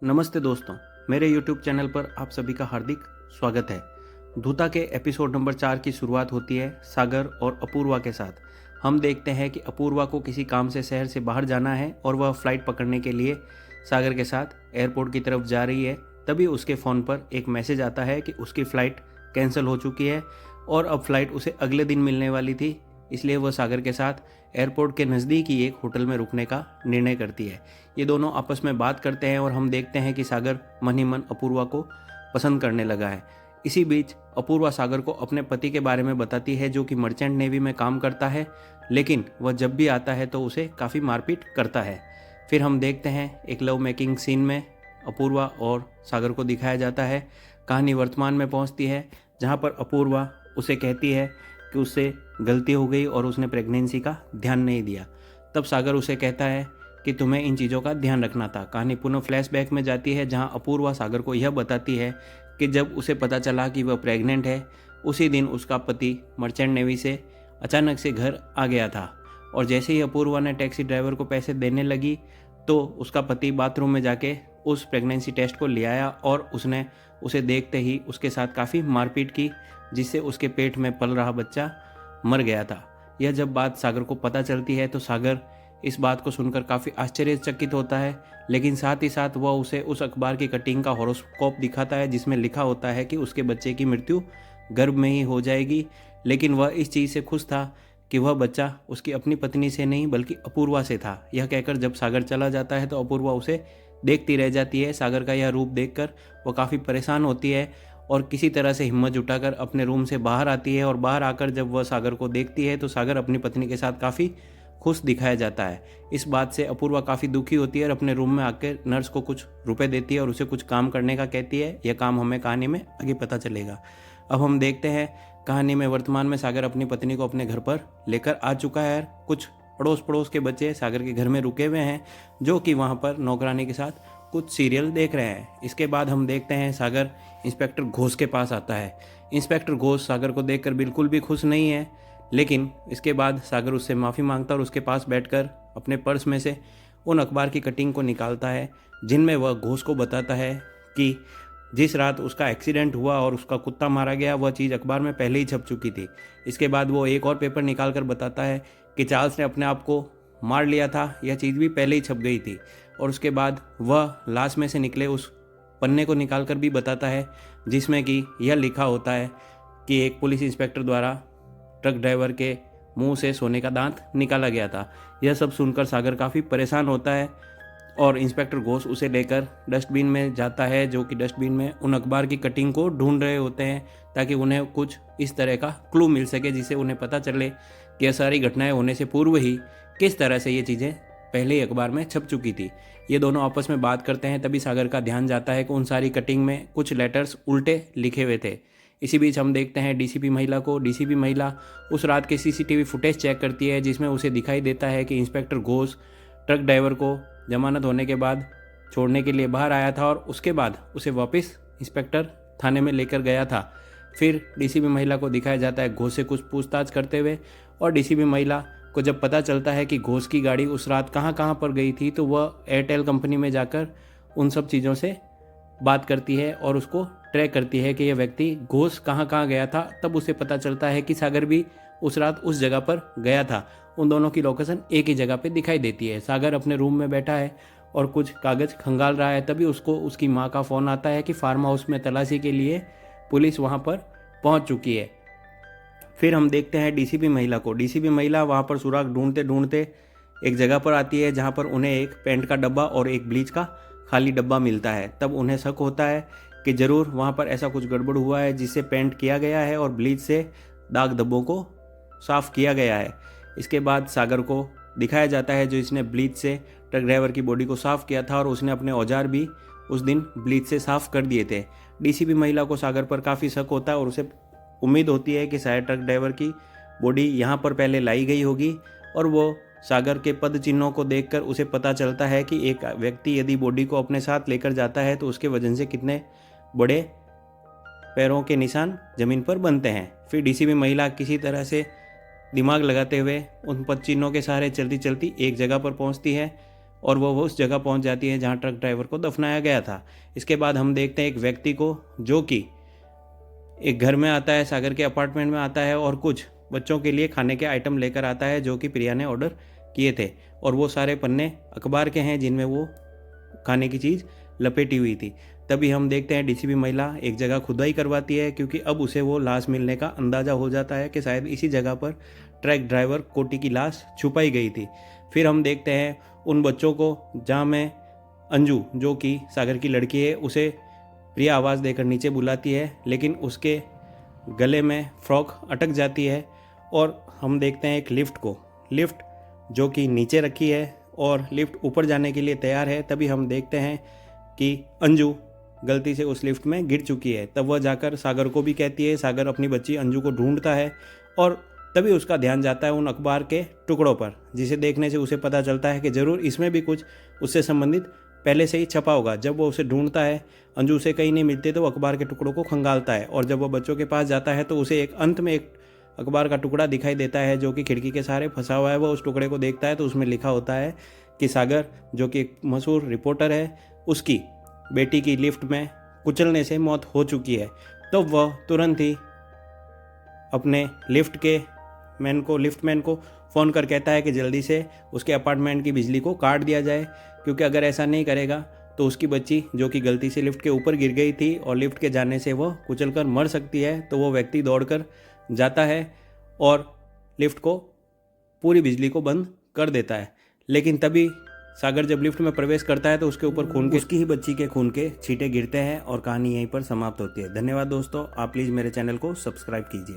नमस्ते दोस्तों, मेरे YouTube चैनल पर आप सभी का हार्दिक स्वागत है। धूता के एपिसोड नंबर 4 की शुरुआत होती है सागर और अपूर्वा के साथ। हम देखते हैं कि अपूर्वा को किसी काम से शहर से बाहर जाना है और वह फ्लाइट पकड़ने के लिए सागर के साथ एयरपोर्ट की तरफ जा रही है। तभी उसके फ़ोन पर एक मैसेज आता है कि उसकी फ़्लाइट कैंसिल हो चुकी है और अब फ़्लाइट उसे अगले दिन मिलने वाली थी। इसलिए वह सागर के साथ एयरपोर्ट के नज़दीक ही एक होटल में रुकने का निर्णय करती है। ये दोनों आपस में बात करते हैं और हम देखते हैं कि सागर मन ही मन अपूर्वा को पसंद करने लगा है। इसी बीच अपूर्वा सागर को अपने पति के बारे में बताती है, जो कि मर्चेंट नेवी में काम करता है, लेकिन वह जब भी आता है तो उसे काफ़ी मारपीट करता है। फिर हम देखते हैं एक लव मेकिंग सीन में अपूर्वा और सागर को दिखाया जाता है। कहानी वर्तमान में पहुंचती है, जहां पर अपूर्वा उसे कहती है कि उससे गलती हो गई और उसने प्रेगनेंसी का ध्यान नहीं दिया। तब सागर उसे कहता है कि तुम्हें इन चीज़ों का ध्यान रखना था। कहानी पुनः फ्लैशबैक में जाती है, जहां अपूर्वा सागर को यह बताती है कि जब उसे पता चला कि वह प्रेग्नेंट है, उसी दिन उसका पति मर्चेंट नेवी से अचानक से घर आ गया था। और जैसे ही अपूर्वा ने टैक्सी ड्राइवर को पैसे देने लगी तो उसका पति बाथरूम में जाके उस प्रेगनेंसी टेस्ट को ले आया और उसने उसे देखते ही उसके साथ काफ़ी मारपीट की, जिससे उसके पेट में पल रहा बच्चा मर गया था। यह जब बात सागर को पता चलती है तो सागर इस बात को सुनकर काफ़ी आश्चर्यचकित होता है, लेकिन साथ ही साथ वह उसे उस अखबार की कटिंग का हॉरोस्कोप दिखाता है, जिसमें लिखा होता है कि उसके बच्चे की मृत्यु गर्भ में ही हो जाएगी। लेकिन वह इस चीज़ से खुश था कि वह बच्चा उसकी अपनी पत्नी से नहीं बल्कि अपूर्वा से था। यह कहकर जब सागर चला जाता है तो अपूर्वा उसे देखती रह जाती है। सागर का यह रूप देखकर वह काफ़ी परेशान होती है और किसी तरह से हिम्मत जुटाकर अपने रूम से बाहर आती है। और बाहर आकर जब वह सागर को देखती है तो सागर अपनी पत्नी के साथ काफ़ी खुश दिखाया जाता है। इस बात से अपूर्वा काफ़ी दुखी होती है और अपने रूम में आकर नर्स को कुछ रुपए देती है और उसे कुछ काम करने का कहती है। यह काम हमें कहानी में आगे पता चलेगा। अब हम देखते हैं कहानी में वर्तमान में सागर अपनी पत्नी को अपने घर पर लेकर आ चुका है। कुछ अड़ोस पड़ोस के बच्चे सागर के घर में रुके हुए हैं, जो कि वहाँ पर नौकरानी के साथ कुछ सीरियल देख रहे हैं। इसके बाद हम देखते हैं सागर इंस्पेक्टर घोष के पास आता है। इंस्पेक्टर घोष सागर को देखकर बिल्कुल भी खुश नहीं है, लेकिन इसके बाद सागर उससे माफ़ी मांगता और उसके पास बैठकर अपने पर्स में से उन अखबार की कटिंग को निकालता है, जिनमें वह घोष को बताता है कि जिस रात उसका एक्सीडेंट हुआ और उसका कुत्ता मारा गया, वह चीज़ अखबार में पहले ही छप चुकी थी। इसके बाद वो एक और पेपर निकाल कर बताता है कि चार्ल्स ने अपने आप को मार लिया था, यह चीज़ भी पहले ही छप गई थी। और उसके बाद वह लाश में से निकले उस पन्ने को निकाल कर भी बताता है, जिसमें कि यह लिखा होता है कि एक पुलिस इंस्पेक्टर द्वारा ट्रक ड्राइवर के मुंह से सोने का दांत निकाला गया था। यह सब सुनकर सागर काफ़ी परेशान होता है और इंस्पेक्टर घोष उसे लेकर डस्टबिन में जाता है, जो कि डस्टबिन में उन अखबार की कटिंग को ढूंढ रहे होते हैं, ताकि उन्हें कुछ इस तरह का क्लू मिल सके जिससे उन्हें पता चले कि यह सारी घटनाएं होने से पूर्व ही किस तरह से ये चीज़ें पहले ही अखबार में छप चुकी थी। ये दोनों आपस में बात करते हैं, तभी सागर का ध्यान जाता है कि उन सारी कटिंग में कुछ लेटर्स उल्टे लिखे हुए थे। इसी बीच हम देखते हैं डीसीपी महिला को। डीसीपी महिला उस रात के सीसीटीवी फुटेज चेक करती है, जिसमें उसे दिखाई देता है कि इंस्पेक्टर घोष ट्रक ड्राइवर को जमानत होने के बाद छोड़ने के लिए बाहर आया था और उसके बाद उसे वापस इंस्पेक्टर थाने में लेकर गया था। फिर डीसीपी महिला को दिखाया जाता है घोष से कुछ पूछताछ करते हुए, और डीसीपी महिला को जब पता चलता है कि घोष की गाड़ी उस रात कहाँ कहाँ पर गई थी, तो वह एयरटेल कंपनी में जाकर उन सब चीज़ों से बात करती है और उसको ट्रैक करती है कि यह व्यक्ति घोष कहाँ कहाँ गया था। तब उसे पता चलता है कि सागर भी उस रात उस जगह पर गया था। उन दोनों की लोकेशन एक ही जगह पे दिखाई देती है। सागर अपने रूम में बैठा है और कुछ कागज़ खंगाल रहा है, तभी उसको उसकी माँ का फ़ोन आता है कि फार्म हाउस में तलाशी के लिए पुलिस वहाँ पर पहुँच चुकी है। फिर हम देखते हैं डीसीपी महिला को। डीसीपी महिला वहाँ पर सुराग ढूंढते ढूंढते एक जगह पर आती है, जहाँ पर उन्हें एक पेंट का डब्बा और एक ब्लीच का खाली डब्बा मिलता है। तब उन्हें शक होता है कि ज़रूर वहाँ पर ऐसा कुछ गड़बड़ हुआ है, जिससे पेंट किया गया है और ब्लीच से दाग धब्बों को साफ़ किया गया है। इसके बाद सागर को दिखाया जाता है जो इसने ब्लीच से ट्रक ड्राइवर की बॉडी को साफ़ किया था और उसने अपने औजार भी उस दिन ब्लीच से साफ़ कर दिए थे। डीसीपी महिला को सागर पर काफ़ी शक होता है और उसे उम्मीद होती है कि शायद ट्रक ड्राइवर की बॉडी यहाँ पर पहले लाई गई होगी, और वो सागर के पद चिन्हों को देखकर उसे पता चलता है कि एक व्यक्ति यदि बॉडी को अपने साथ लेकर जाता है तो उसके वजन से कितने बड़े पैरों के निशान ज़मीन पर बनते हैं। फिर डीसीपी महिला किसी तरह से दिमाग लगाते हुए उन पद चिन्हों के सहारे चलती चलती एक जगह पर पहुंचती है। और वो उस जगह पहुंच जाती है जहां ट्रक ड्राइवर को दफनाया गया था। इसके बाद हम देखते हैं एक व्यक्ति को जो कि एक घर में आता है, सागर के अपार्टमेंट में आता है और कुछ बच्चों के लिए खाने के आइटम लेकर आता है जो कि प्रिया ने ऑर्डर किए थे, और वो सारे पन्ने अखबार के हैं जिनमें वो खाने की चीज़ लपेटी हुई थी। तभी हम देखते हैं डीसीपी महिला एक जगह खुदाई करवाती है, क्योंकि अब उसे वो लाश मिलने का अंदाज़ा हो जाता है कि शायद इसी जगह पर ट्रक ड्राइवर कोटी की लाश छुपाई गई थी। फिर हम देखते हैं उन बच्चों को जहाँ में अंजू जो कि सागर की लड़की है उसे प्रिया आवाज़ देकर नीचे बुलाती है, लेकिन उसके गले में फ्रॉक अटक जाती है। और हम देखते हैं एक लिफ्ट जो कि नीचे रखी है और लिफ्ट ऊपर जाने के लिए तैयार है। तभी हम देखते हैं कि अंजू गलती से उस लिफ्ट में गिर चुकी है। तब वह जाकर सागर को भी कहती है। सागर अपनी बच्ची अंजू को ढूंढता है और तभी उसका ध्यान जाता है उन अखबार के टुकड़ों पर, जिसे देखने से उसे पता चलता है कि ज़रूर इसमें भी कुछ उससे संबंधित पहले से ही छपा होगा। जब वो उसे ढूंढता है, अंजू उसे कहीं नहीं मिलते तो वो अखबार के टुकड़ों को खंगालता है, और जब वो बच्चों के पास जाता है तो उसे एक अंत में एक अखबार का टुकड़ा दिखाई देता है जो कि खिड़की के सहारे फंसा हुआ है। वो उस टुकड़े को देखता है तो उसमें लिखा होता है कि सागर जो कि एक मशहूर रिपोर्टर है, उसकी बेटी की लिफ्ट में कुचलने से मौत हो चुकी है। तो वह तुरंत ही अपने लिफ्टमैन को फ़ोन कर कहता है कि जल्दी से उसके अपार्टमेंट की बिजली को काट दिया जाए, क्योंकि अगर ऐसा नहीं करेगा तो उसकी बच्ची जो कि गलती से लिफ्ट के ऊपर गिर गई थी और लिफ्ट के जाने से वह कुचलकर मर सकती है। तो वो व्यक्ति दौड़कर जाता है और लिफ्ट को पूरी बिजली को बंद कर देता है। लेकिन तभी सागर जब लिफ्ट में प्रवेश करता है तो उसके ऊपर उसकी ही बच्ची के खून के छींटे गिरते हैं और कहानी यहीं पर समाप्त होती है। धन्यवाद दोस्तों, आप प्लीज़ मेरे चैनल को सब्सक्राइब कीजिए।